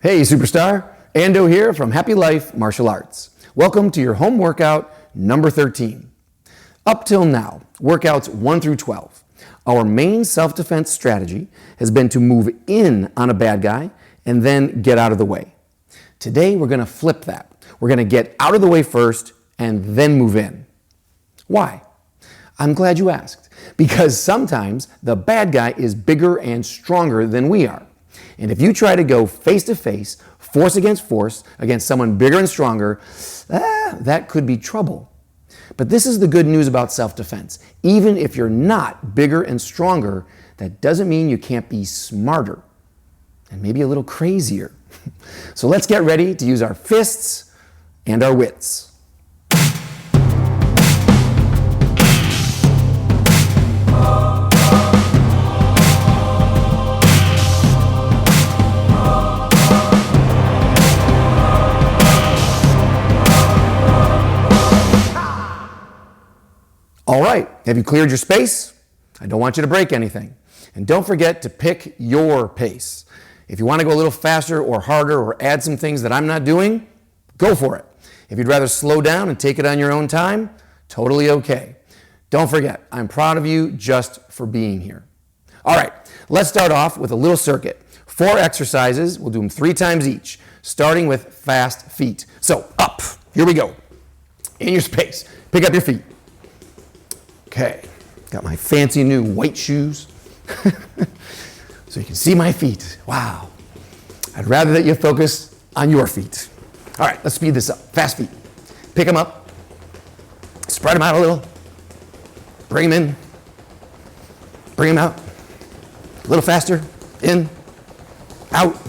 Hey superstar, Ando here from Happy Life Martial Arts. Welcome to your home workout number 13. Up till now, workouts 1 through 12, our main self-defense strategy has been to move in on a bad guy and then get out of the way. Today we're going to flip that. We're going to get out of the way first and then move in. Why? I'm glad you asked, because sometimes the bad guy is bigger and stronger than we are. And if you try to go face to face, force against someone bigger and stronger, that could be trouble. But this is the good news about self-defense. Even if you're not bigger and stronger, that doesn't mean you can't be smarter and maybe a little crazier. So let's get ready to use our fists and our wits. All right, have you cleared your space? I don't want you to break anything. And don't forget to pick your pace. If you want to go a little faster or harder or add some things that I'm not doing, go for it. If you'd rather slow down and take it on your own time, totally okay. Don't forget, I'm proud of you just for being here. All right, let's start off with a little circuit. 4 exercises, we'll do them 3 times each, starting with fast feet. So up, here we go. In your space, pick up your feet. Okay, got my fancy new white shoes so you can see my feet. Wow. I'd rather that you focus on your feet. All right, let's speed this up. Fast feet. Pick them up, spread them out a little, bring them in, bring them out, a little faster, in, out,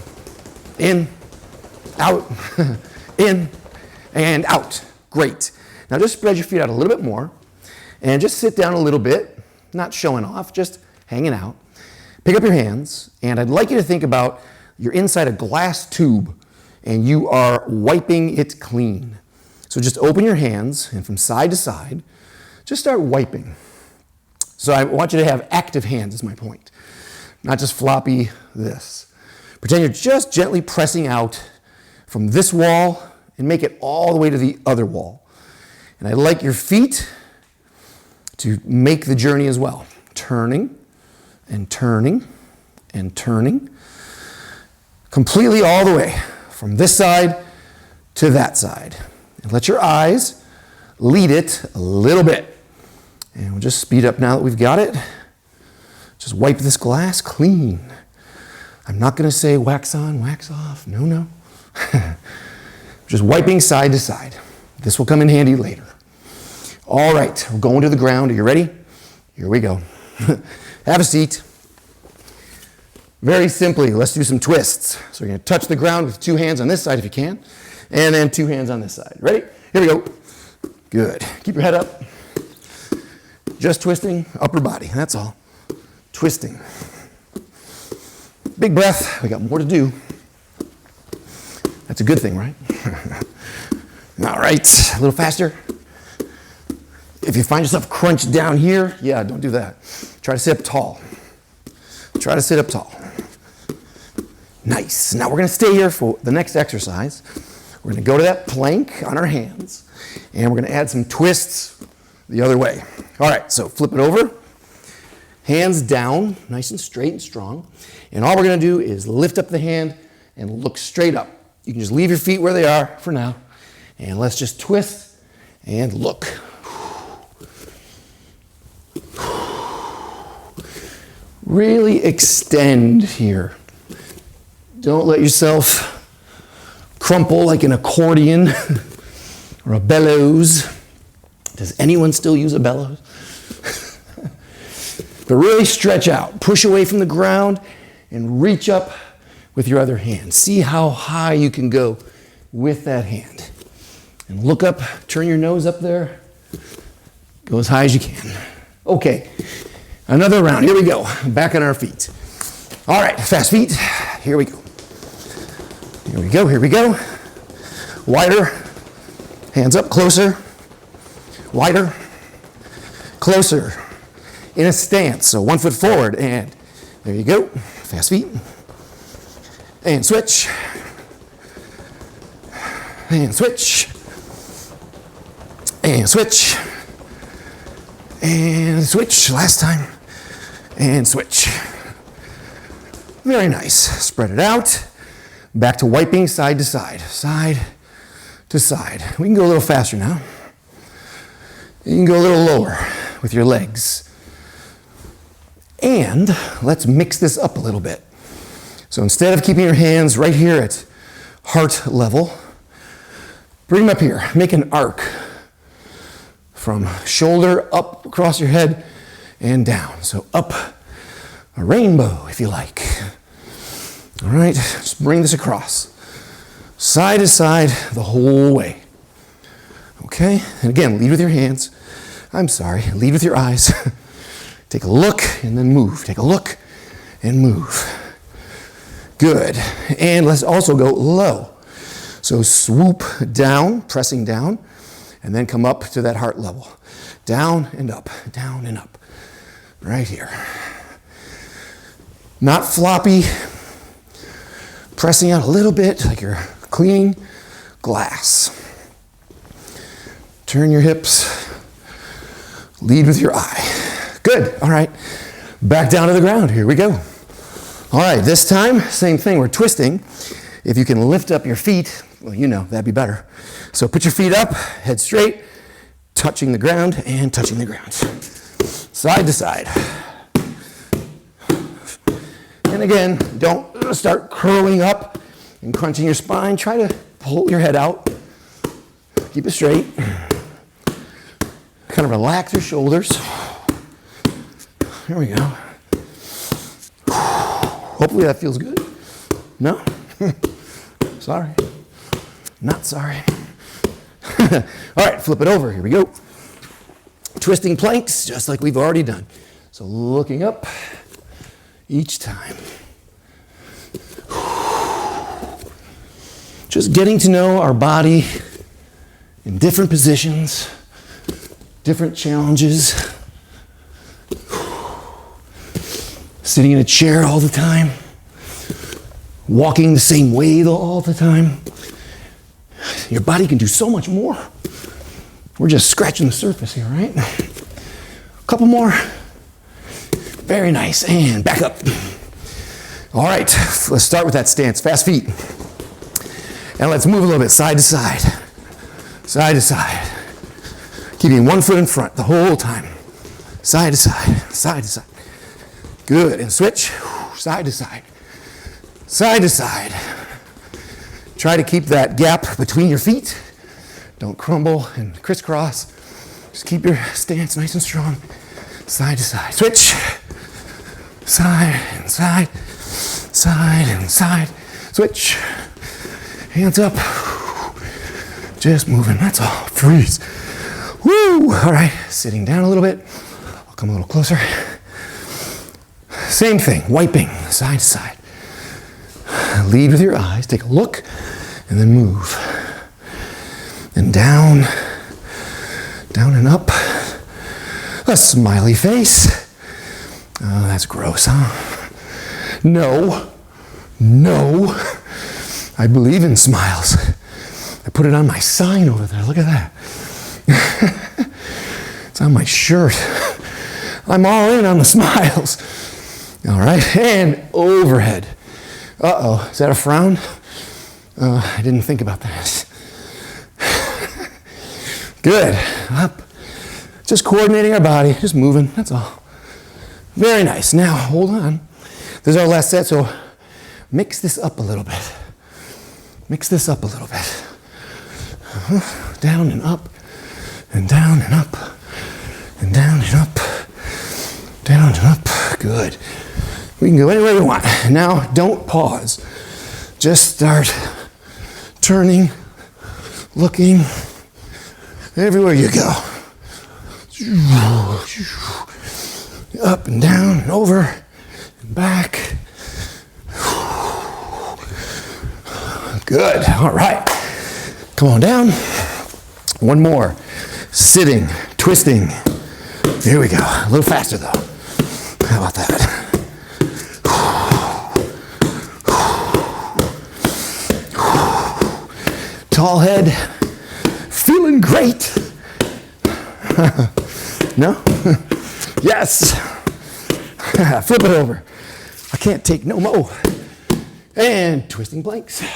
in, and out. Great. Now just spread your feet out a little bit more. And just sit down a little bit, not showing off, just hanging out. Pick up your hands, and I'd like you to think about you're inside a glass tube, and you are wiping it clean. So just open your hands, and from side to side, just start wiping. So I want you to have active hands is my point, not just floppy this. Pretend you're just gently pressing out from this wall and make it all the way to the other wall. And I'd like your feet to make the journey as well. Turning and turning and turning. Completely all the way from this side to that side. And let your eyes lead it a little bit. And we'll just speed up now that we've got it. Just wipe this glass clean. I'm not going to say wax on, wax off. No, no. Just wiping side to side. This will come in handy later. All right, we're going to the ground. Are you ready? Here we go. Have a seat. Very simply, let's do some twists. So you're going to touch the ground with 2 hands on this side if you can, and then 2 hands on this side. Ready? Here we go. Good. Keep your head up. Just twisting upper body. That's all. Twisting. Big breath. We got more to do. That's a good thing, right? All right, a little faster. If you find yourself crunched down here, yeah, don't do that. Try to sit up tall. Try to sit up tall. Nice. Now we're going to stay here for the next exercise. We're going to go to that plank on our hands, and we're going to add some twists the other way. All right, so flip it over. Hands down, nice and straight and strong. And all we're going to do is lift up the hand and look straight up. You can just leave your feet where they are for now, and let's just twist and look. Really extend here. Don't let yourself crumple like an accordion or a bellows. Does anyone still use a bellows? But really stretch out. Push away from the ground and reach up with your other hand. See how high you can go with that hand. And look up, turn your nose up there. Go as high as you can. Okay. Another round. Here we go. Back on our feet. All right, fast feet. Here we go. Here we go. Here we go. Wider. Hands up. Closer. Wider. Closer. In a stance. So 1 foot forward. And there you go. Fast feet. And switch. and switch, and switch, and switch. Last time, and switch. Very nice. Spread it out. Back to wiping side to side, side to side. We can go a little faster now. You can go a little lower with your legs. And let's mix this up a little bit. So instead of keeping your hands right here at heart level, bring them up here. Make an arc from shoulder up across your head and down. So up a rainbow, if you like. All right, just bring this across. Side to side the whole way. Okay, and again, lead with your hands. I'm sorry, lead with your eyes. Take a look and then move. Take a look and move. Good. And let's also go low. So swoop down, pressing down, and then come up to that heart level. Down and up, down and up. Right here. Not floppy. Pressing out a little bit like you're cleaning glass. Turn your hips. Lead with your eye. Good. All right. Back down to the ground. Here we go. All right. This time, same thing. We're twisting. If you can lift up your feet, well, you know, that'd be better. So put your feet up, head straight, touching the ground and touching the ground. Side to side. And again, don't start curling up and crunching your spine. Try to pull your head out. Keep it straight. Kind of relax your shoulders. Here we go. Hopefully that feels good. No? Sorry. Not sorry. All right, flip it over. Here we go. Twisting planks, just like we've already done. So looking up each time. Just getting to know our body in different positions, different challenges. Sitting in a chair all the time. Walking the same way all the time. Your body can do so much more. We're just scratching the surface here, right? A couple more. Very nice. And back up. All right, let's start with that stance. Fast feet. And let's move a little bit side to side. Side to side. Keeping one foot in front the whole time. Side to side. Side to side. Good. And switch. Side to side. Side to side. Try to keep that gap between your feet. Don't crumble and crisscross. Just keep your stance nice and strong. Side to side. Switch. Side and side. Side and side. Switch. Hands up. Just moving. That's all. Freeze. Woo! All right. Sitting down a little bit. I'll come a little closer. Same thing. Wiping side to side. Lead with your eyes. Take a look and then move. And down. Down and up. A smiley face. Oh, that's gross, huh? No. No. I believe in smiles. I put it on my sign over there. Look at that. It's on my shirt. I'm all in on the smiles. All right, and overhead. Uh-oh, is that a frown? I didn't think about that. Good, up. Just coordinating our body, just moving, that's all. Very nice. Now, hold on. This is our last set, so mix this up a little bit. Mix this up a little bit. Down and up, and down and up, and down and up, down and up. Good. We can go anywhere we want. Now, don't pause. Just start turning, looking, everywhere you go. Up and down and over and back. Good. All right. Come on down. One more. Sitting, twisting. Here we go. A little faster though. How about that? Tall head. Feeling great. No? Yes. Flip it over. I can't take no more. And twisting planks. If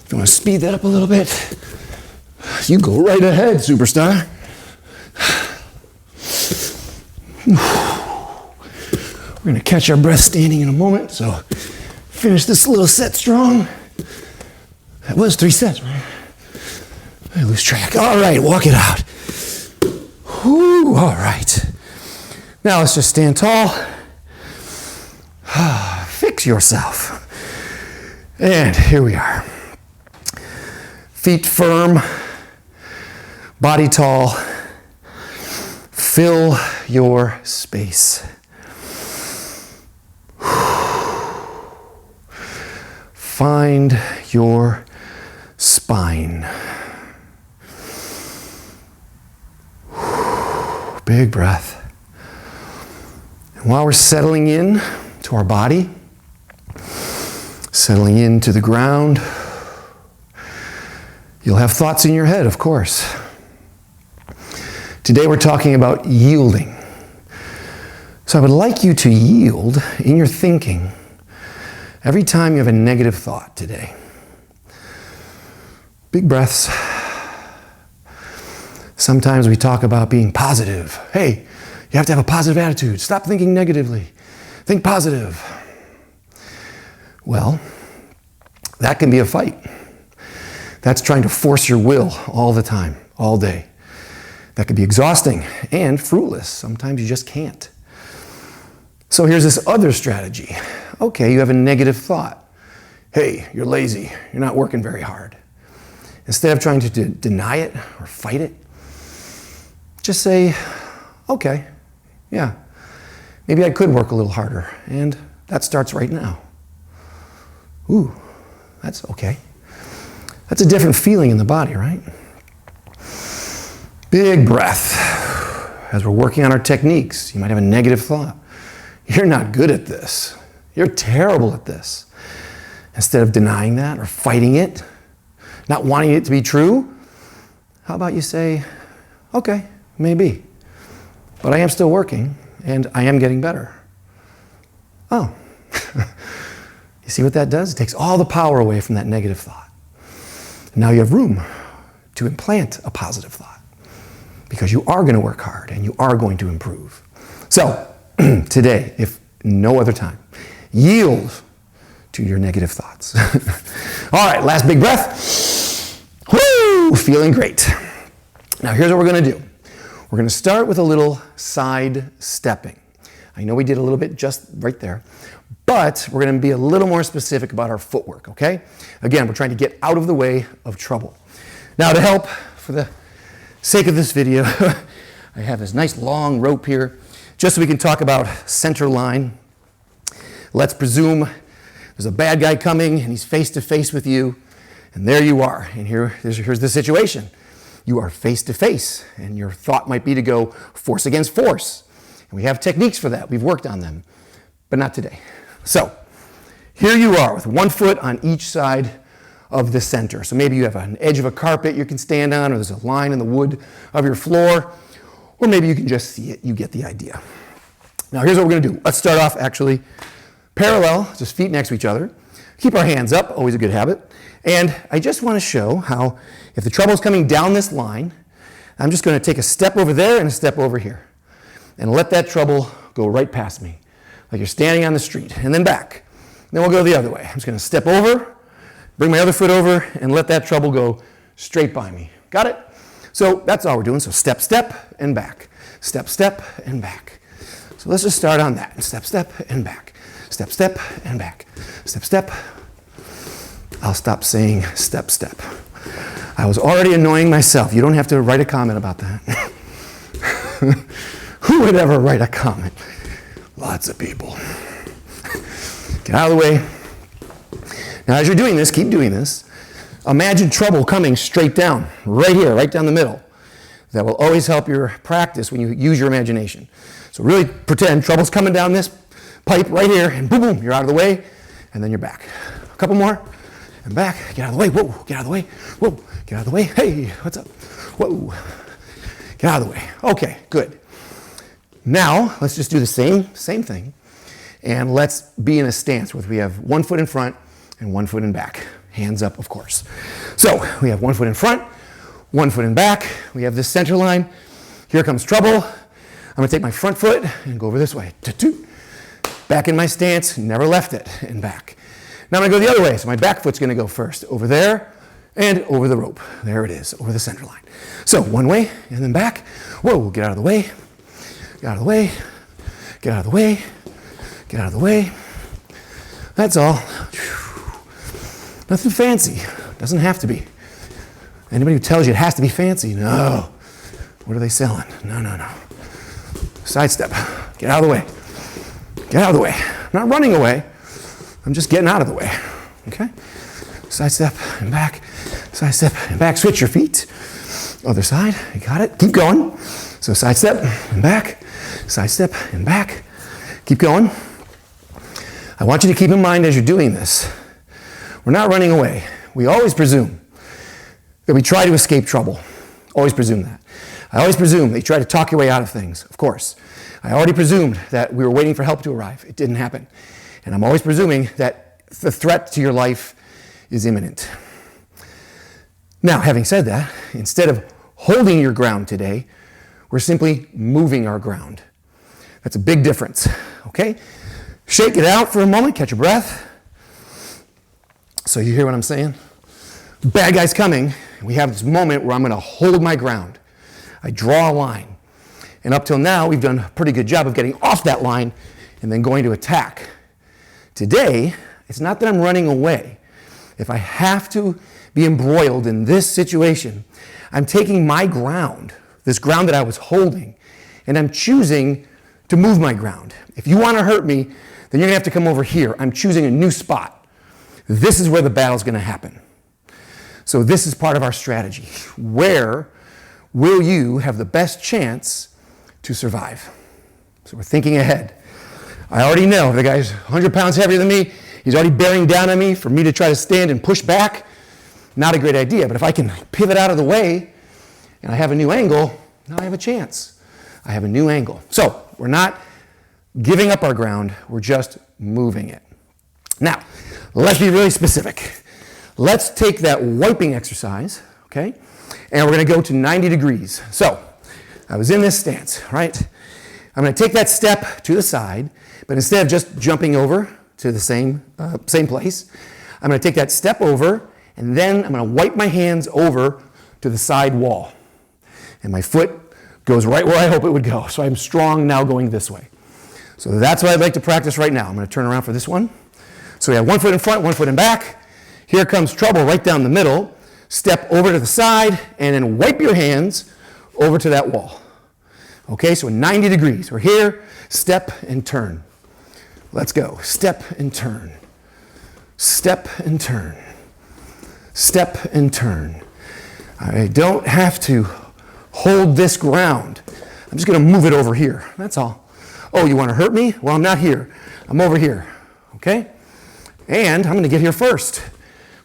you want to speed that up a little bit, you go right ahead, superstar. We're going to catch our breath standing in a moment, so finish this little set strong. That was 3 sets, right? I lose track. All right, walk it out. Whew, all right. Now let's just stand tall. Fix yourself. And here we are. Feet firm, body tall. Fill your space. Find your spine. Big breath. And while we're settling in to our body, settling into the ground, you'll have thoughts in your head, of course. Today we're talking about yielding. So I would like you to yield in your thinking every time you have a negative thought today. Big breaths. Sometimes we talk about being positive. Hey, you have to have a positive attitude. Stop thinking negatively. Think positive. Well, that can be a fight. That's trying to force your will all the time, all day. That could be exhausting and fruitless. Sometimes you just can't. So here's this other strategy. Okay, you have a negative thought. Hey, you're lazy. You're not working very hard. Instead of trying to deny it or fight it, just say, okay, yeah, maybe I could work a little harder, and that starts right now. Ooh, that's okay. That's a different feeling in the body, right? Big breath. As we're working on our techniques, you might have a negative thought. You're not good at this. You're terrible at this. Instead of denying that or fighting it, not wanting it to be true, how about you say, okay, maybe, but I am still working and I am getting better. Oh, you see what that does? It takes all the power away from that negative thought. Now you have room to implant a positive thought because you are going to work hard and you are going to improve. So today, if no other time, yield to your negative thoughts. All right, last big breath. Woo, feeling great. Now here's what we're going to do. We're going to start with a little side stepping. I know we did a little bit just right there, but we're going to be a little more specific about our footwork, okay? Again, we're trying to get out of the way of trouble. Now to help, for the sake of this video, I have this nice long rope here, just so we can talk about center line. Let's presume there's a bad guy coming and he's face to face with you, and there you are. And here's the situation. You are face to face, and your thought might be to go force against force. And we have techniques for that. We've worked on them, but not today. So here you are with one foot on each side of the center. So maybe you have an edge of a carpet you can stand on, or there's a line in the wood of your floor, or maybe you can just see it. You get the idea. Now here's what we're going to do. Let's start off actually parallel, just feet next to each other. Keep our hands up, always a good habit. And I just want to show how if the trouble is coming down this line, I'm just going to take a step over there and a step over here and let that trouble go right past me, like you're standing on the street, and then back. Then we'll go the other way. I'm just going to step over, bring my other foot over, and let that trouble go straight by me. Got it? So that's all we're doing. So step, step, and back. Step, step, and back. So let's just start on that. Step, step, and back. Step, step, and back. Step, step. I'll stop saying step, step. I was already annoying myself. You don't have to write a comment about that. Who would ever write a comment? Lots of people. Get out of the way. Now, as you're doing this, keep doing this. Imagine trouble coming straight down, right here, right down the middle. That will always help your practice when you use your imagination. So really pretend trouble's coming down this pipe right here, and boom, boom, you're out of the way. and then you're back. A couple more, and back. Get out of the way. Whoa, get out of the way. Whoa, get out of the way. Hey, what's up? Whoa, get out of the way. Okay, good. Now, let's just do the same thing, and let's be in a stance where we have 1 foot in front and 1 foot in back. Hands up, of course. So, we have 1 foot in front, 1 foot in back. We have this center line. Here comes trouble. I'm gonna take my front foot and go over this way. Back in my stance, never left it, and back. Now I'm gonna go the other way, so my back foot's gonna go first. Over there, and over the rope. There it is, over the center line. So one way, and then back. Whoa, get out of the way. Get out of the way. Get out of the way. Get out of the way. That's all. Nothing fancy. Doesn't have to be. Anybody who tells you it has to be fancy, no. What are they selling? No, no, no. Sidestep. Get out of the way. Get out of the way. I'm not running away. I'm just getting out of the way. Okay? Sidestep and back. Sidestep and back. Switch your feet. Other side. You got it. Keep going. So sidestep and back. Sidestep and back. Keep going. I want you to keep in mind as you're doing this, we're not running away. We always presume that we try to escape trouble. Always presume that. I always presume that you try to talk your way out of things, of course. I already presumed that we were waiting for help to arrive. It didn't happen. And I'm always presuming that the threat to your life is imminent. Now, having said that, instead of holding your ground today, we're simply moving our ground. That's a big difference, okay? Shake it out for a moment, catch your breath. So you hear what I'm saying? Bad guy's coming. We have this moment where I'm gonna hold my ground. I draw a line. And up till now, we've done a pretty good job of getting off that line and then going to attack. Today, it's not that I'm running away. If I have to be embroiled in this situation, I'm taking my ground, this ground that I was holding, and I'm choosing to move my ground. If you want to hurt me, then you're going to have to come over here. I'm choosing a new spot. This is where the battle's going to happen. So this is part of our strategy. Where will you have the best chance to survive? So we're thinking ahead. I already know the guy's 100 pounds heavier than me. He's already bearing down on me. For me to try to stand and push back, not a great idea. But if I can pivot out of the way and I have a new angle, now I have a chance. I have a new angle. So we're not giving up our ground. We're just moving it. Now, let's be really specific. Let's take that wiping exercise, okay? And we're going to go to 90 degrees. So I was in this stance, right? I'm going to take that step to the side, but instead of just jumping over to the same place, I'm going to take that step over, and then I'm going to wipe my hands over to the side wall. And my foot goes right where I hope it would go. So I'm strong now going this way. So that's what I'd like to practice right now. I'm going to turn around for this one. So we have 1 foot in front, 1 foot in back. Here comes trouble right down the middle. Step over to the side, and then wipe your hands over to that wall. Okay, so 90 degrees. We're here, step and turn. Let's go. Step and turn. Step and turn. Step and turn. I don't have to hold this ground. I'm just going to move it over here. That's all. Oh, you want to hurt me? Well, I'm not here. I'm over here. Okay? And I'm going to get here first,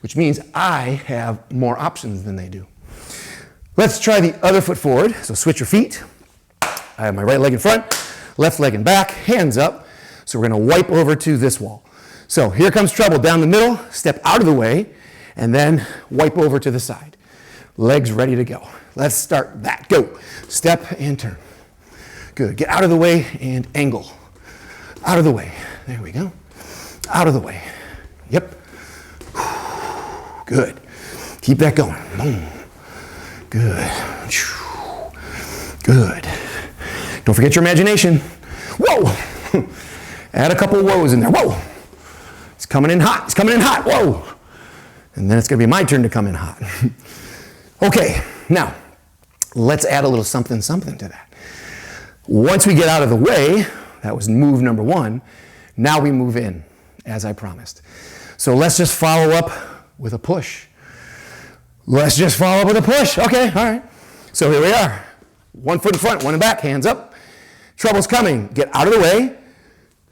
which means I have more options than they do. Let's try the other foot forward. So switch your feet. I have my right leg in front, left leg in back, hands up. So we're going to wipe over to this wall. So here comes trouble down the middle, step out of the way, and then wipe over to the side. Legs ready to go. Let's start that. Go. Step and turn. Good. Get out of the way and angle. Out of the way. There we go. Out of the way. Yep. Good. Keep that going. Boom. Good. Good. Don't forget your imagination. Whoa. Add a couple whoas in there. Whoa. It's coming in hot. It's coming in hot. Whoa. And then it's going to be my turn to come in hot. Okay. Now, let's add a little something to that. Once we get out of the way, that was move number one, now we move in, as I promised. So let's just follow up with a push. Let's just follow up with a push. Okay, all right. So here we are. 1 foot in front, 1 in back, hands up. Trouble's coming. Get out of the way.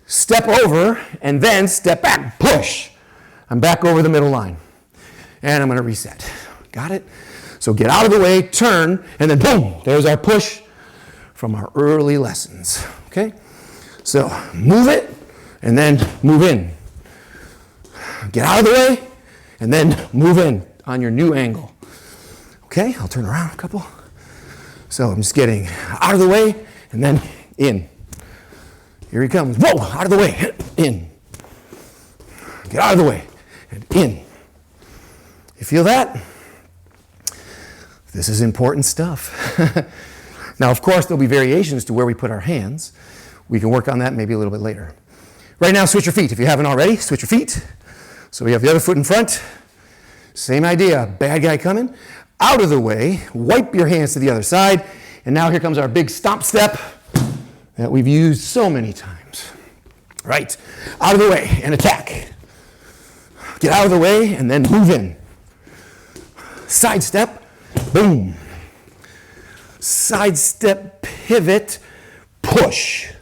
step over, and then step back, push. I'm back over the middle line. And I'm going to reset. Got it? So get out of the way, turn, and then boom, there's our push from our early lessons. Okay? So move it, and then move in. Get out of the way, and then move in on your new angle. Okay, I'll turn around a couple. So I'm just getting out of the way, and then in. Here he comes. Whoa, out of the way, in. Get out of the way, and in. You feel that? This is important stuff. Now, of course, there'll be variations to where we put our hands. We can work on that maybe a little bit later. Right now, switch your feet. If you haven't already, switch your feet. So we have the other foot in front. Same idea. Bad guy coming. Out of the way. Wipe your hands to the other side. And now here comes our big stomp step that we've used so many times. Right. Out of the way and attack. Get out of the way and then move in. Side step. Boom. Side step, pivot, push.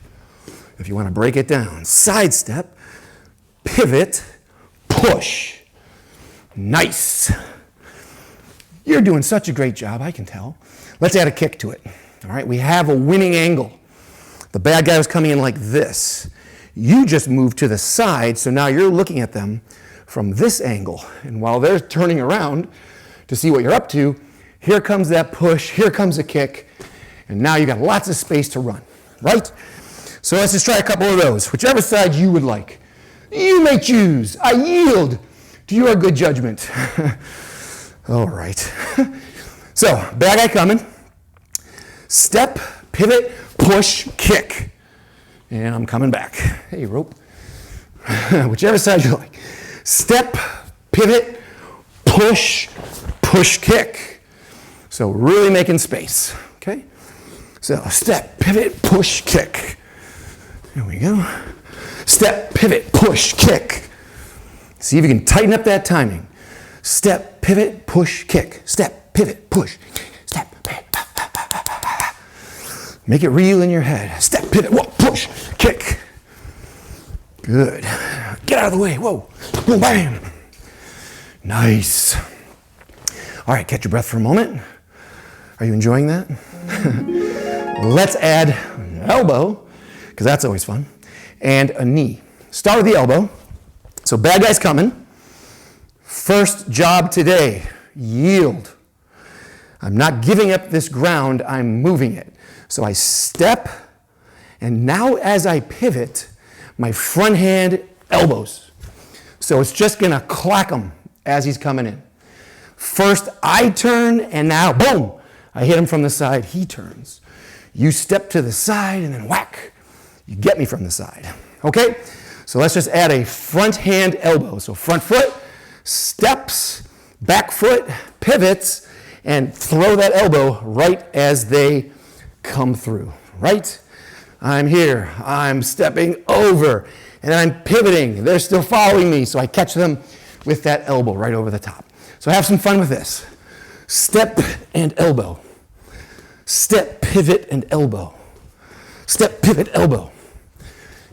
If you want to break it down. Side step, pivot, push. Nice. You're doing such a great job, I can tell. Let's add a kick to it. All right, we have a winning angle. The bad guy was coming in like this. You just moved to the side, so now you're looking at them from this angle. And while they're turning around to see what you're up to, here comes that push, here comes a kick, and now you got lots of space to run, right? So let's just try a couple of those, whichever side you would like. You may choose. I yield to your good judgment. All right. So, bad guy coming. Step, pivot, push, kick. And I'm coming back. Hey, rope. Whichever side you like. Step, pivot, push, push, kick. So really making space, okay? So step, pivot, push, kick. There we go. Step, pivot, push, kick. See if you can tighten up that timing. Step, pivot, push, kick. Step, pivot, push. Step, pivot. Make it real in your head. Step, pivot, whoa, push, kick. Good. Get out of the way. Whoa. Boom, bam. Nice. All right, catch your breath for a moment. Are you enjoying that? Let's add an elbow, because that's always fun, and a knee. Start with the elbow. So bad guy's coming. First job today, yield. I'm not giving up this ground, I'm moving it. So I step, and now as I pivot, my front hand elbows. So it's just gonna clack him as he's coming in. First I turn, and now boom, I hit him from the side, he turns. You step to the side and then whack. You get me from the side. Okay? So let's just add a front hand elbow. So front foot, steps, back foot, pivots, and throw that elbow right as they come through. Right? I'm here, I'm stepping over, and I'm pivoting. They're still following me, so I catch them with that elbow right over the top. So have some fun with this. Step and elbow. Step, pivot, and elbow. Step, pivot, elbow.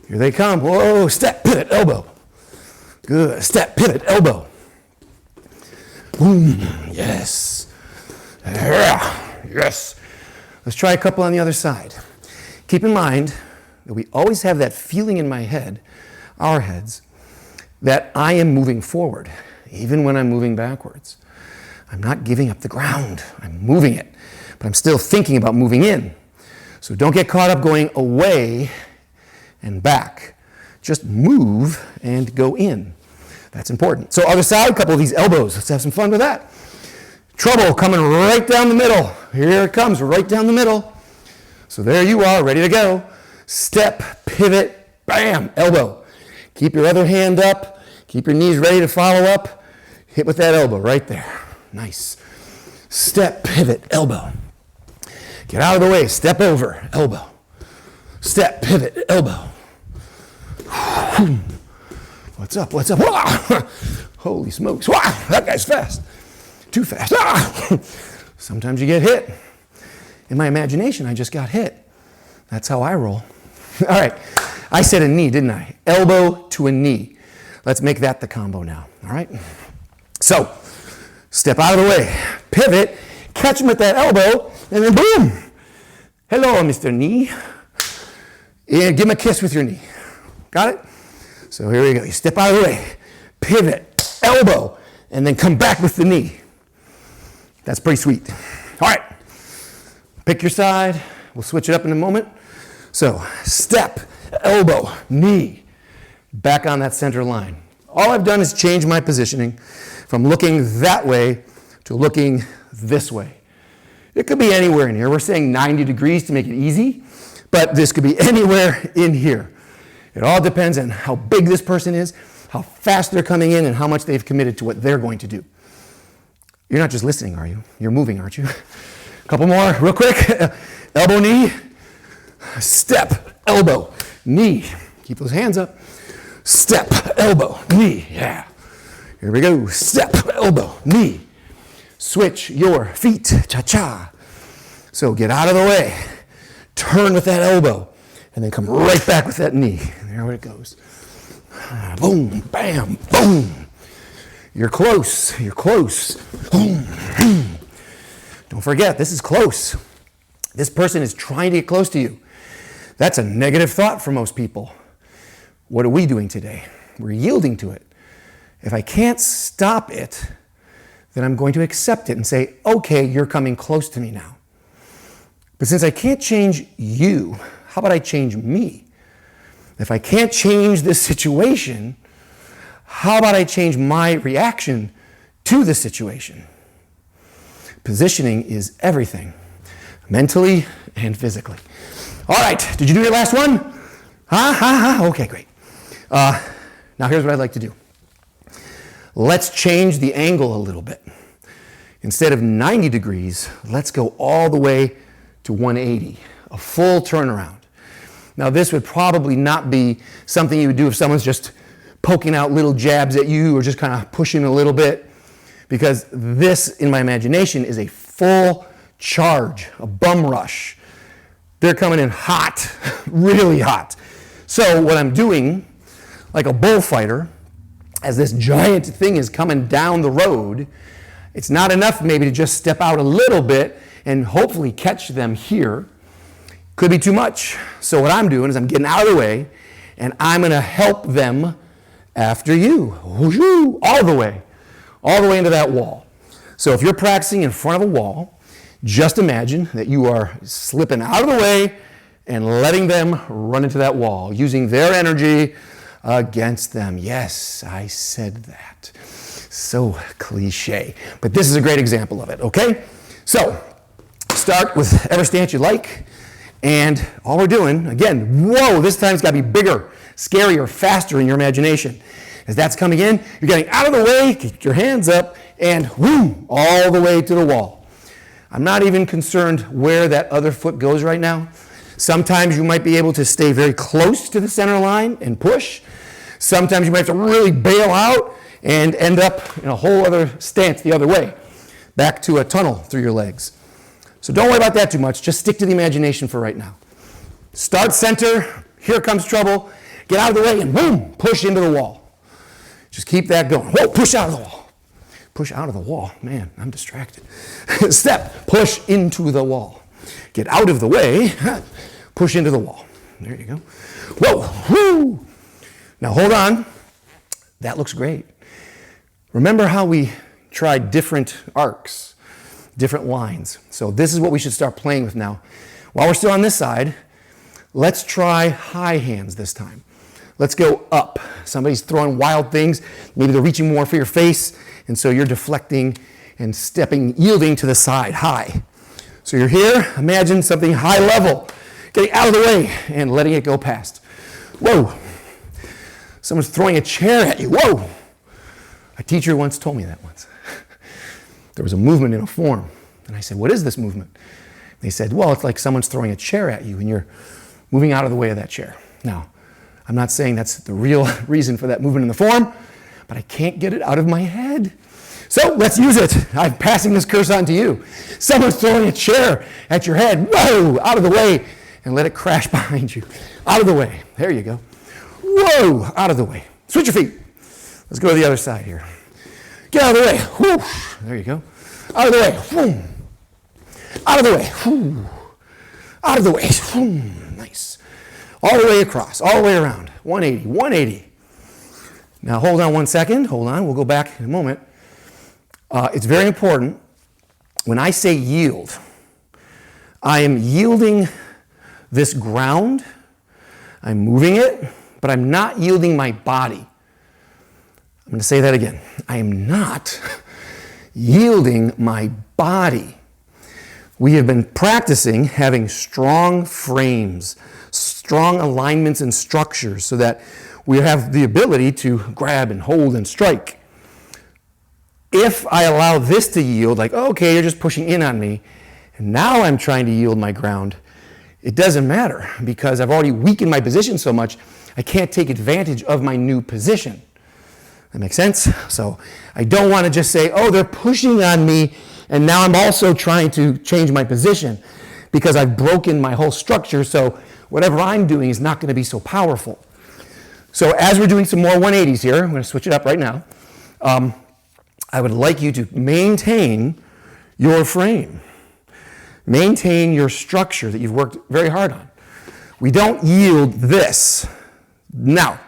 Here they come. Whoa, step, pivot, elbow. Good. Step, pivot, elbow. Boom. Yes. Yes. Let's try a couple on the other side. Keep in mind that we always have that feeling in my head, our heads, that I am moving forward, even when I'm moving backwards. I'm not giving up the ground. I'm moving it, but I'm still thinking about moving in. So don't get caught up going away and back. Just move and go in. That's important. So other side, a couple of these elbows. Let's have some fun with that. Trouble coming right down the middle. Here it comes, right down the middle. So there you are, ready to go. Step, pivot, bam, elbow. Keep your other hand up. Keep your knees ready to follow up. Hit with that elbow right there. Nice. Step, pivot, elbow. Get out of the way. Step over, elbow. Step, pivot, elbow. What's up? What's up? Holy smokes. That guy's fast. Too fast. Sometimes you get hit. In my imagination, I just got hit. That's how I roll. All right. I said a knee, didn't I? Elbow to a knee. Let's make that the combo now, all right? So, step out of the way, pivot, catch him at that elbow, and then boom. Hello, Mr. Knee. And give him a kiss with your knee. Got it? So here we go. You step out of the way, pivot, elbow, and then come back with the knee. That's pretty sweet. All right. Pick your side. We'll switch it up in a moment. So step, elbow, knee, back on that center line. All I've done is change my positioning from looking that way to looking this way. It could be anywhere in here. We're saying 90 degrees to make it easy, but this could be anywhere in here. It all depends on how big this person is, how fast they're coming in, and how much they've committed to what they're going to do. You're not just listening, are you? You're moving, aren't you? A couple more, real quick. Elbow, knee, step, elbow, knee. Keep those hands up. Step, elbow, knee. Yeah. Here we go. Step, elbow, knee. Switch your feet. Cha-cha. So get out of the way. Turn with that elbow. And then come right back with that knee. There it goes. Boom, bam, boom. You're close. You're close. Boom. Don't forget, this is close. This person is trying to get close to you. That's a negative thought for most people. What are we doing today? We're yielding to it. If I can't stop it, then I'm going to accept it and say, okay, you're coming close to me now. But since I can't change you, how about I change me? If I can't change this situation, how about I change my reaction to the situation? Positioning is everything, mentally and physically. All right, did you do your last one? Okay, great. Now here's what I'd like to do. Let's change the angle a little bit. Instead of 90 degrees, let's go all the way to 180, a full turnaround. Now this would probably not be something you would do if someone's just poking out little jabs at you or just kind of pushing a little bit, because this, in my imagination, is a full charge, a bum rush. They're coming in hot, really hot. So what I'm doing, like a bullfighter, as this giant thing is coming down the road, it's not enough maybe to just step out a little bit and hopefully catch them here. Could be too much. So what I'm doing is I'm getting out of the way and I'm going to help them after you. All the way into that wall. So if you're practicing in front of a wall, just imagine that you are slipping out of the way and letting them run into that wall, using their energy against them. Yes, I said that. So cliche. But this is a great example of it, okay? So start with whatever stance you like. And all we're doing, again, whoa, this time it's got to be bigger, scarier, faster in your imagination. As that's coming in, you're getting out of the way, keep your hands up, and whoo, all the way to the wall. I'm not even concerned where that other foot goes right now. Sometimes you might be able to stay very close to the center line and push. Sometimes you might have to really bail out and end up in a whole other stance the other way, back to a tunnel through your legs. So don't worry about that too much. Just stick to the imagination for right now. Start center. Here comes trouble. Get out of the way and boom, push into the wall. Just keep that going. Whoa, push out of the wall. Push out of the wall. Man, I'm distracted. Step, push into the wall. Get out of the way, push into the wall. There you go. Whoa, whoo. Now hold on. That looks great. Remember how we tried different arcs, different lines. So this is what we should start playing with now. While we're still on this side, let's try high hands this time. Let's go up. Somebody's throwing wild things. Maybe they're reaching more for your face, and so you're deflecting and stepping, yielding to the side, high. So you're here, imagine something high level, getting out of the way and letting it go past. Whoa. Someone's throwing a chair at you. Whoa. A teacher once told me that once. There was a movement in a form. And I said, what is this movement? They said, well, it's like someone's throwing a chair at you and you're moving out of the way of that chair. Now, I'm not saying that's the real reason for that movement in the form, but I can't get it out of my head. So let's use it. I'm passing this curse on to you. Someone's throwing a chair at your head. Whoa, out of the way. and let it crash behind you. Out of the way. There you go. Whoa, out of the way. Switch your feet. Let's go to the other side here. Get out of the way. Whoo. There you go. Out of the way. Whoo. Out of the way. Whoo. Out of the way. Whoo. Nice. All the way across, all the way around. 180, 180. Now hold on 1 second. Hold on. We'll go back in a moment. It's very important. When I say yield, I am yielding this ground. I'm moving it, but I'm not yielding my body. I'm going to say that again. I am not yielding my body. We have been practicing having strong frames, strong alignments and structures so that we have the ability to grab and hold and strike. If I allow this to yield, like, oh, okay, you're just pushing in on me, and now I'm trying to yield my ground, it doesn't matter because I've already weakened my position so much, I can't take advantage of my new position. That makes sense? So I don't want to just say, oh, they're pushing on me, and now I'm also trying to change my position because I've broken my whole structure, so whatever I'm doing is not going to be so powerful. So as we're doing some more 180s here, I'm going to switch it up right now. I would like you to maintain your frame. Maintain your structure that you've worked very hard on. We don't yield this. Now,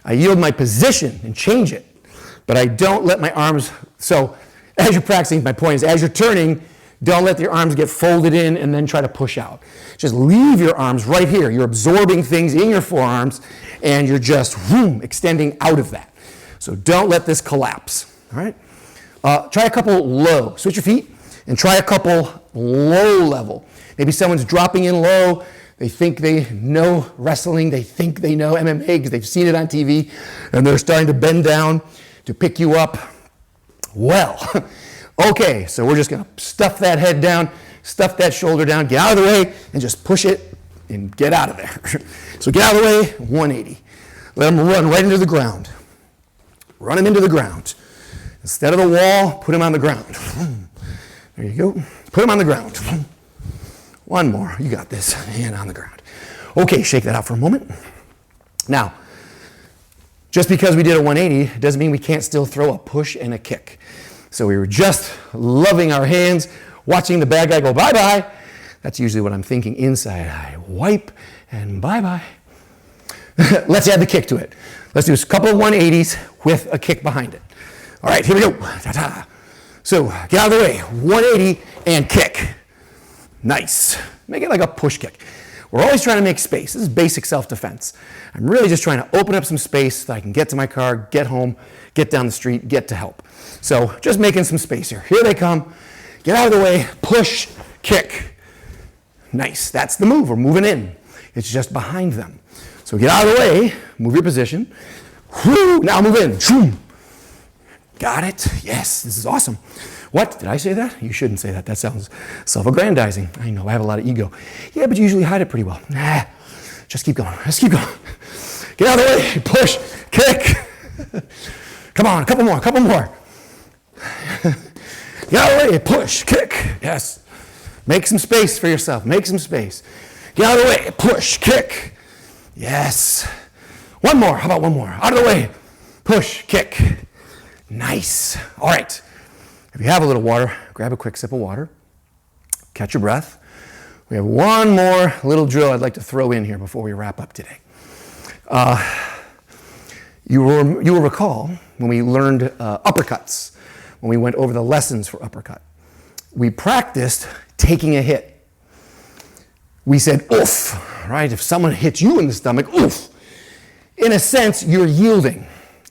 I yield my position and change it, but I don't let my arms, so as you're practicing, my point is, as you're turning, don't let your arms get folded in and then try to push out. Just leave your arms right here. You're absorbing things in your forearms, and you're just extending out of that. So don't let this collapse, all right? Try a couple low. Switch your feet and try a couple low level. Maybe someone's dropping in low. They think they know wrestling. They think they know MMA because they've seen it on TV, and they're starting to bend down to pick you up. Well, okay, so we're just going to stuff that head down, stuff that shoulder down, get out of the way, and just push it and get out of there. So get out of the way, 180. Let them run right into the ground. Run them into the ground. Instead of the wall, put him on the ground. There you go. Put him on the ground. One more. You got this. And on the ground. Okay, shake that out for a moment. Now, just because we did a 180 doesn't mean we can't still throw a push and a kick. So we were just loving our hands, watching the bad guy go bye-bye. That's usually what I'm thinking inside. I wipe and bye-bye. Let's add the kick to it. Let's do a couple of 180s with a kick behind it. All right, here we go. Ta-ta. So get out of the way. 180 and kick. Nice. Make it like a push kick. We're always trying to make space. This is basic self-defense. I'm really just trying to open up some space so I can get to my car, get home, get down the street, get to help. So just making some space here. Here they come. Get out of the way. Push, kick. Nice. That's the move. We're moving in. It's just behind them. So get out of the way. Move your position. Whoo, now move in. Shoom. Got it? Yes, this is awesome. What? Did I say that? You shouldn't say that. That sounds self-aggrandizing. I know, I have a lot of ego. Yeah, but you usually hide it pretty well. Nah, just keep going. Just keep going. Get out of the way. Push. Kick. Come on, a couple more. Get out of the way. Push. Kick. Yes. Make some space for yourself. Make some space. Get out of the way. Push. Kick. Yes. One more. How about one more? Out of the way. Push. Kick. Nice. All right. If you have a little water, grab a quick sip of water. Catch your breath. We have one more little drill I'd like to throw in here before we wrap up today. You will recall when we learned uppercuts, when we went over the lessons for uppercut. We practiced taking a hit. We said, oof, right? If someone hits you in the stomach, oof. In a sense, you're yielding.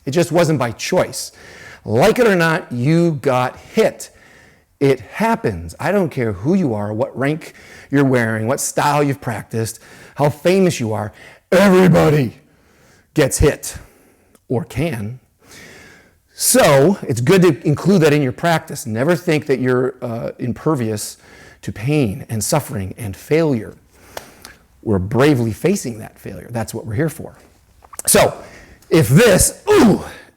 It just wasn't by choice. Like it or not, you got hit. It happens. I don't care who you are, what rank you're wearing, what style you've practiced, how famous you are. Everybody gets hit, or can. So it's good to include that in your practice. Never think that you're impervious to pain and suffering and failure. We're bravely facing that failure. That's what we're here for. So if this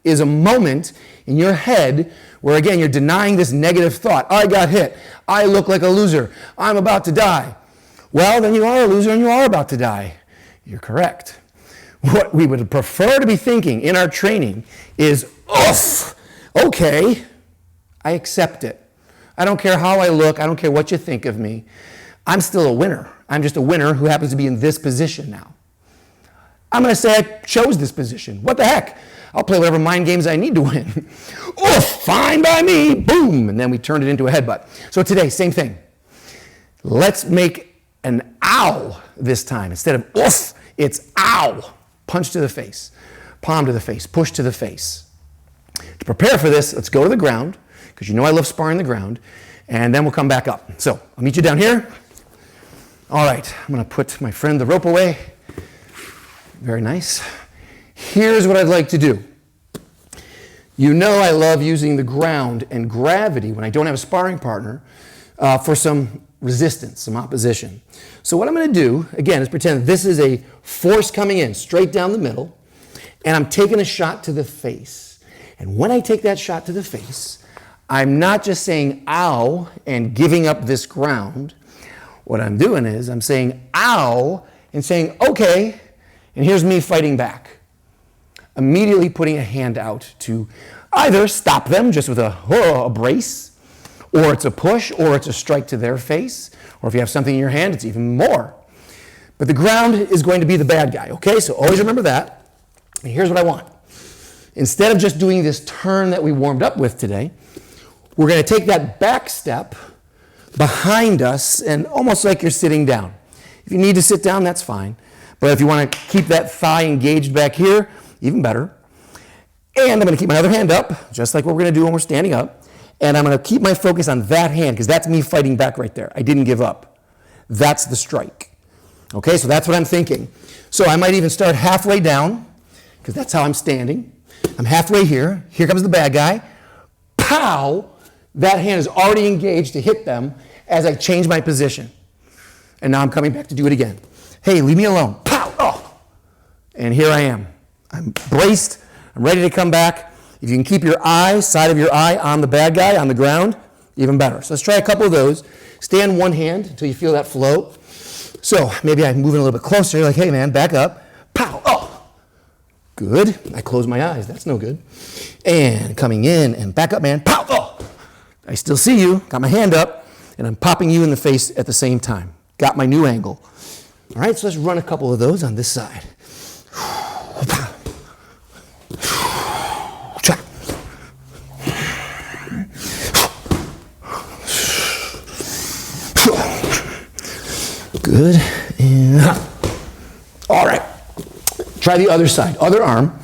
is a moment in your head where, again, you're denying this negative thought, I got hit, I look like a loser, I'm about to die, Well, then you are a loser and you are about to die. You're correct. What we would prefer to be thinking in our training is, oof, okay, I accept it. I don't care how I look. I don't care what you think of me. I'm still a winner. I'm just a winner who happens to be in this position now. I'm going to say I chose this position. What the heck? I'll play whatever mind games I need to win. Oof, fine by me. Boom. And then we turned it into a headbutt. So today, same thing. Let's make an ow this time. Instead of oof, it's ow. Punch to the face, palm to the face, push to the face. To prepare for this, let's go to the ground, because you know I love sparring the ground, and then we'll come back up. So I'll meet you down here. All right, I'm going to put my friend the rope away. Very nice. Here's what I'd like to do. You know I love using the ground and gravity when I don't have a sparring partner for some resistance, some opposition. So what I'm going to do, again, is pretend this is a force coming in straight down the middle, and I'm taking a shot to the face. And when I take that shot to the face, I'm not just saying ow and giving up this ground. What I'm doing is I'm saying ow and saying okay, and here's me fighting back. Immediately putting a hand out to either stop them just with a brace, or it's a push, or it's a strike to their face, or if you have something in your hand, it's even more. But the ground is going to be the bad guy, okay? So always remember that. And here's what I want. Instead of just doing this turn that we warmed up with today, we're going to take that back step behind us and almost like you're sitting down. If you need to sit down, that's fine. But if you want to keep that thigh engaged back here, even better. And I'm going to keep my other hand up, just like what we're going to do when we're standing up. And I'm going to keep my focus on that hand, because that's me fighting back right there. I didn't give up. That's the strike. Okay, so that's what I'm thinking. So I might even start halfway down, because that's how I'm standing. I'm halfway here. Here comes the bad guy. Pow! That hand is already engaged to hit them as I change my position. And now I'm coming back to do it again. Hey, leave me alone. Pow! Oh! And here I am. I'm braced. I'm ready to come back. If you can keep your eye, side of your eye on the bad guy, on the ground, even better. So let's try a couple of those. Stay on one hand until you feel that flow. So maybe I'm moving a little bit closer. You're like, hey man, back up. Pow! Oh! Good. I close my eyes. That's no good. And coming in and back up, man. Pow! Oh! I still see you. Got my hand up. And I'm popping you in the face at the same time. Got my new angle. All right, so let's run a couple of those on this side. Good. And all right. Try the other side, other arm.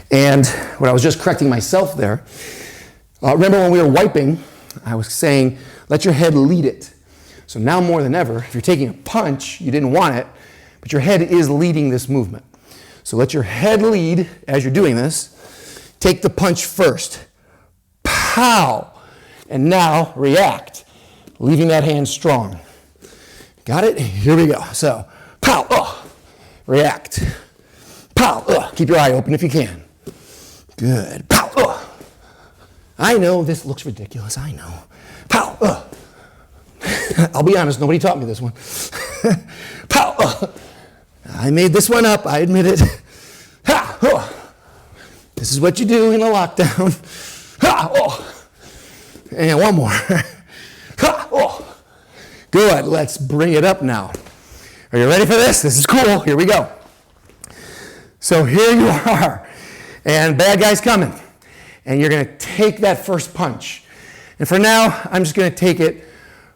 And when I was just correcting myself there, remember when we were wiping, I was saying, let your head lead it. So now more than ever, if you're taking a punch, you didn't want it, but your head is leading this movement. So let your head lead as you're doing this. Take the punch first. Pow! And now react, leaving that hand strong. Got it? Here we go. So, pow, react. Pow, keep your eye open if you can. Good. Pow, I know this looks ridiculous. I know. Pow, I'll be honest, nobody taught me this one. Pow, I made this one up. I admit it. Ha, this is what you do in a lockdown. Ha, and one more. Ha, good, let's bring it up now. Are you ready for this? This is cool, here we go. So here you are, and bad guy's coming. And you're gonna take that first punch. And for now, I'm just gonna take it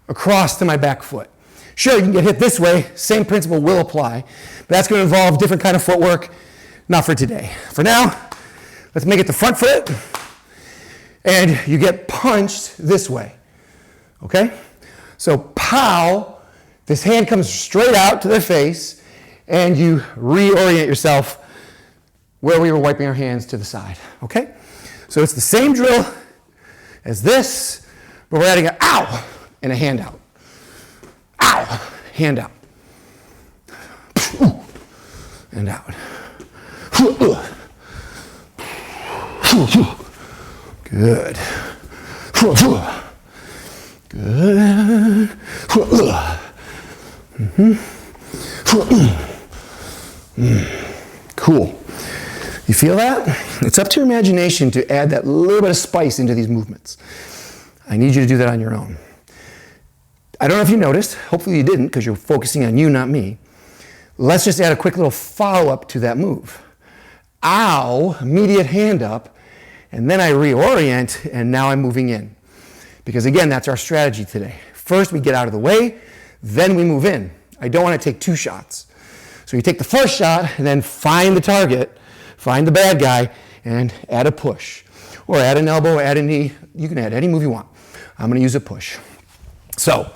across to my back foot. Sure, you can get hit this way, same principle will apply, but that's gonna involve different kind of footwork, not for today. For now, let's make it the front foot, and you get punched this way, okay? So pow, this hand comes straight out to the face, and you reorient yourself where we were wiping our hands to the side, okay? So it's the same drill as this, but we're adding an ow and a hand out. Ow, hand out. And out. Good. Good. Cool. You feel that? It's up to your imagination to add that little bit of spice into these movements. I need you to do that on your own. I don't know if you noticed, hopefully you didn't because you're focusing on you, not me. Let's just add a quick little follow-up to that move. Ow, immediate hand up, and then I reorient, and now I'm moving in. Because again, that's our strategy today. First we get out of the way, then we move in. I don't want to take two shots. So you take the first shot, and then find the target, find the bad guy, and add a push. Or add an elbow, add a knee. You can add any move you want. I'm going to use a push. So,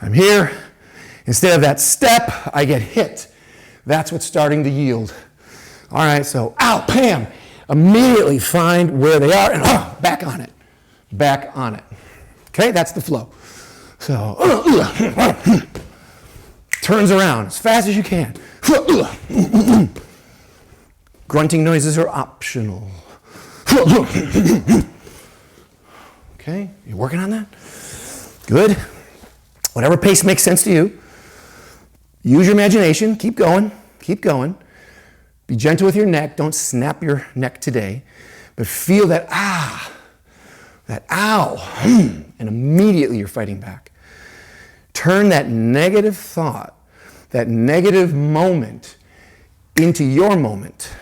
I'm here. Instead of that step, I get hit. That's what's starting to yield. All right, so, ow, bam. Immediately find where they are, and back on it. Back on it. Okay, that's the flow. So, turns around as fast as you can. Grunting noises are optional. Okay, you working on that? Good. Whatever pace makes sense to you. Use your imagination. Keep going. Keep going. Be gentle with your neck. Don't snap your neck today. But feel that that ow, and immediately you're fighting back. Turn that negative thought, that negative moment into your moment.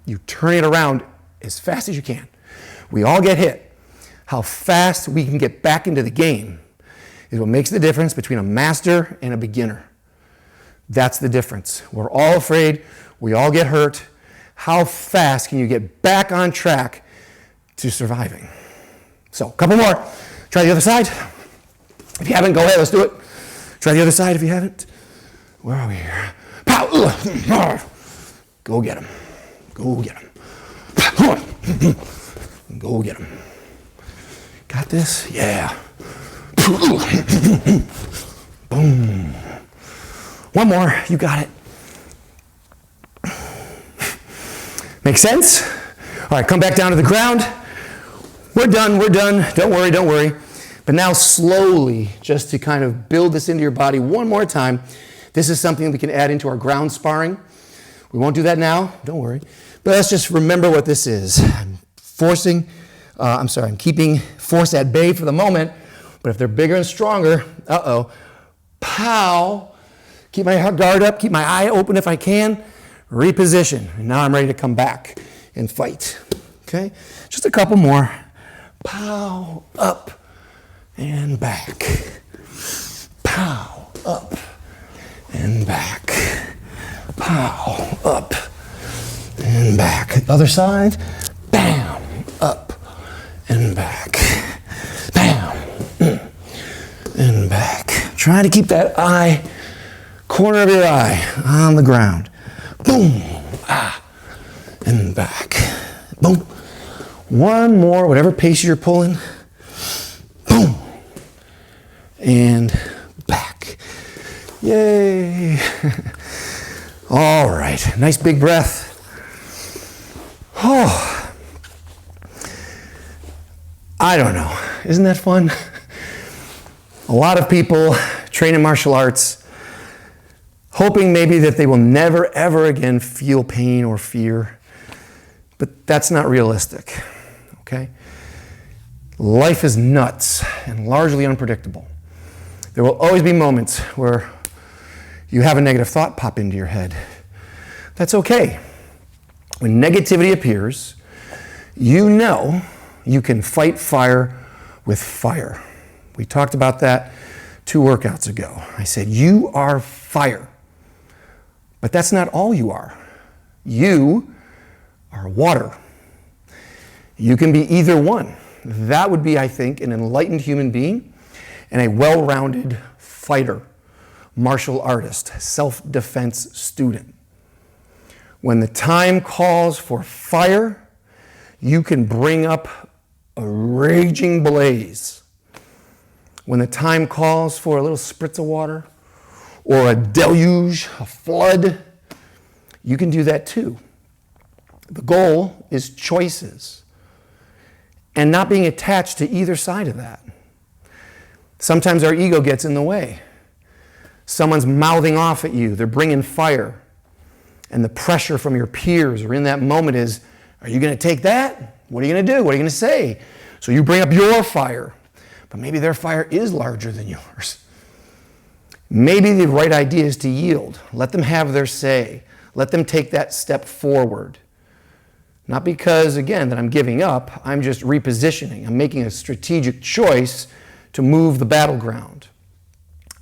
You turn it around as fast as you can. We all get hit. How fast we can get back into the game is what makes the difference between a master and a beginner. That's the difference. We're all afraid. We all get hurt. How fast can you get back on track to surviving? So, a couple more. Try the other side. If you haven't, go ahead. Let's do it. Try the other side if you haven't. Where are we here? Pow! Go get him. Go get him. Go get him. Got this? Yeah. Boom. One more. You got it. Make sense? All right, come back down to the ground. We're done. We're done. Don't worry. Don't worry. But now slowly, just to kind of build this into your body one more time, this is something we can add into our ground sparring. We won't do that now. Don't worry. But let's just remember what this is. I'm keeping force at bay for the moment, but if they're bigger and stronger, pow, keep my guard up, keep my eye open if I can, reposition, and now I'm ready to come back and fight, okay? Just a couple more. Pow, up, and back. Pow, up, and back. Pow, up, and back. Other side, bam, up, and back. Bam, and back. Try to keep that eye, corner of your eye, on the ground. Boom, and back. Boom. One more, whatever pace you're pulling. Boom, and back. Yay. All right, nice big breath. Oh. I don't know. Isn't that fun? A lot of people train in martial arts hoping maybe that they will never, ever again feel pain or fear. But that's not realistic, okay? Life is nuts and largely unpredictable. There will always be moments where you have a negative thought pop into your head. That's okay. When negativity appears, you know you can fight fire with fire. We talked about that 2 workouts ago. I said, you are fire. But that's not all you are. You are water. You can be either one. That would be, I think, an enlightened human being and a well-rounded fighter, martial artist, self-defense student. When the time calls for fire, you can bring up a raging blaze. When the time calls for a little spritz of water or a deluge, a flood, you can do that too. The goal is choices and not being attached to either side of that. Sometimes our ego gets in the way. Someone's mouthing off at you. They're bringing fire. And the pressure from your peers or in that moment is, are you going to take that? What are you going to do? What are you going to say? So you bring up your fire. But maybe their fire is larger than yours. Maybe the right idea is to yield. Let them have their say. Let them take that step forward. Not because, again, that I'm giving up. I'm just repositioning. I'm making a strategic choice to move the battleground.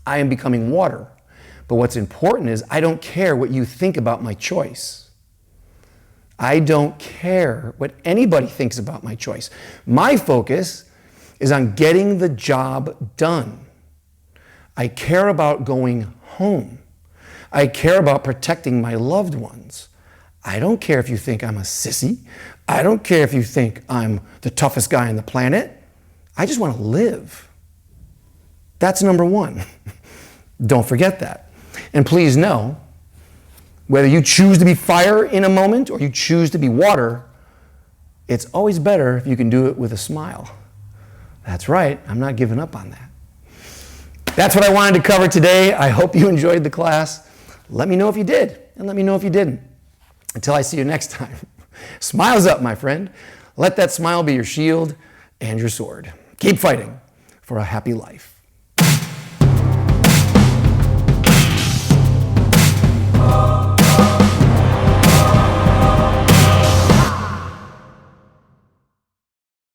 I am becoming water. But what's important is I don't care what you think about my choice. I don't care what anybody thinks about my choice. My focus is on getting the job done. I care about going home. I care about protecting my loved ones. I don't care if you think I'm a sissy. I don't care if you think I'm the toughest guy on the planet. I just want to live. That's number one. Don't forget that. And please know, whether you choose to be fire in a moment or you choose to be water, it's always better if you can do it with a smile. That's right, I'm not giving up on that. That's what I wanted to cover today. I hope you enjoyed the class. Let me know if you did, and let me know if you didn't. Until I see you next time, smiles up, my friend. Let that smile be your shield and your sword. Keep fighting for a happy life.